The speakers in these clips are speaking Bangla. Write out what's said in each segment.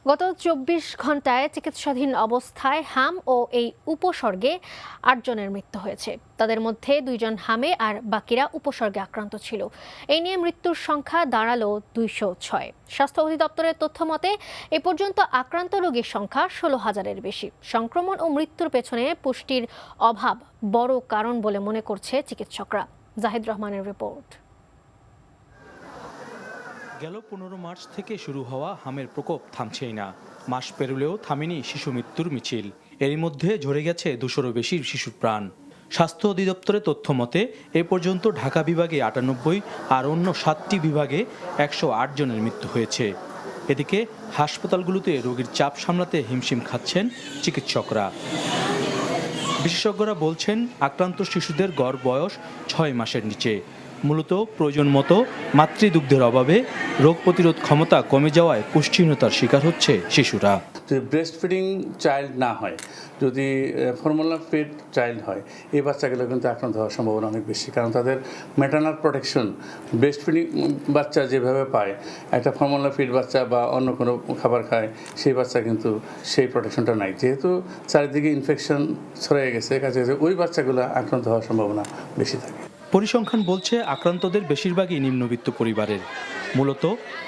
গত ২৪ ঘন্টায় চিকিৎসাধীন অবস্থায় হাম ও এই উপসর্গে ৮ জনের মৃত্যু হয়েছে। তাদের মধ্যে ২ জন হামে আর বাকিরা উপসর্গে আক্রান্ত ছিল। এই নিয়ে মৃত্যুর সংখ্যা দাঁড়ালো ২০৬। স্বাস্থ্য অধিদপ্তরের তথ্য মতে এ পর্যন্ত আক্রান্ত রোগীর সংখ্যা ১৬,০০০-এর বেশি। সংক্রমণ ও মৃত্যুর পেছনে পুষ্টির অভাব বড় কারণ বলে মনে করছে চিকিৎসকরা। জাহিদ রহমানের রিপোর্ট। গেল ১৫ মার্চ থেকে শুরু হওয়া হামের প্রকোপ থামছেই না। মাস পেরুলেও থামেনি শিশু মৃত্যুর মিছিল। এরই মধ্যে ঝরে গেছে ২০০-রও বেশি শিশুর প্রাণ। স্বাস্থ্য অধিদপ্তরের তথ্য মতে এ পর্যন্ত ঢাকা বিভাগে ৯৮ আর অন্য ৭টি বিভাগে ১০৮ জনের মৃত্যু হয়েছে। এদিকে হাসপাতালগুলোতে রোগীর চাপ সামলাতে হিমশিম খাচ্ছেন চিকিৎসকরা। বিশেষজ্ঞরা বলছেন, আক্রান্ত শিশুদের গড় বয়স ৬ মাসের নিচে। মূলত প্রয়োজন মতো মাতৃদুগ্ধের অভাবে রোগ প্রতিরোধ ক্ষমতা কমে যাওয়ায় পুষ্টিহীনতার শিকার হচ্ছে শিশুরা। যদি ব্রেস্ট ফিডিং চাইল্ড না হয়, যদি ফর্মুলা ফিড চাইল্ড হয়, এই বাচ্চাগুলো কিন্তু আক্রান্ত হওয়ার সম্ভাবনা অনেক বেশি। কারণ তাদের ম্যাটারনাল প্রোটেকশন ব্রেস্ট ফিডিং বাচ্চা যেভাবে পায়, একটা ফর্মুলা ফিড বাচ্চা বা অন্য কোনো খাবার খায়, সেই বাচ্চা কিন্তু সেই প্রোটেকশনটা নাই। যেহেতু চারিদিকে ইনফেকশন ছড়িয়ে গেছে, কাছে ওই বাচ্চাগুলো আক্রান্ত হওয়ার সম্ভাবনা বেশি থাকে। পরিসংখ্যান বলছে, আক্রান্তদের বেশিরভাগই নিম্নবিত্ত পরিবারের। মূলত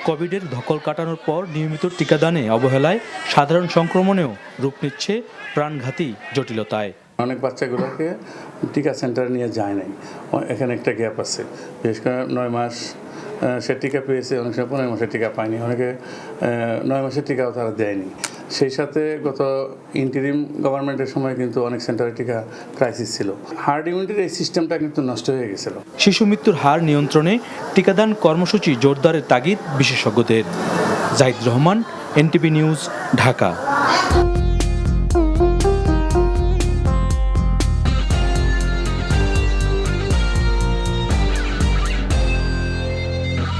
কোভিডের ধকল কাটানোর পর নিয়মিত টিকাদানে অবহেলায় সাধারণ সংক্রমণেও রূপ নিচ্ছে প্রাণঘাতী জটিলতায়। অনেক বাচ্চাগুলোকে টিকা সেন্টারে নিয়ে যায় নাই, এখানে একটা গ্যাপ আছে। বিশেষ করে ৯ মাস সে টিকা পেয়েছে, অনেক সময় ১৫ মাসের টিকা পায়নি, অনেকে ৯ মাসের টিকাও তারা দেয়নি। সেই সাথে গত ইন্টারিম গভর্নমেন্টের সময় কিন্তু অনেক সেন্টারে টিকা ক্রাইসিস ছিল। হার্ড ইমিউনিটির এই সিস্টেমটা কিন্তু নষ্ট হয়ে গেছিল। শিশু মৃত্যুর হার নিয়ন্ত্রণে টিকাদান কর্মসূচি জোরদারের তাগিদ বিশেষজ্ঞদের। Zahid Rahman, NTV news, Dhaka.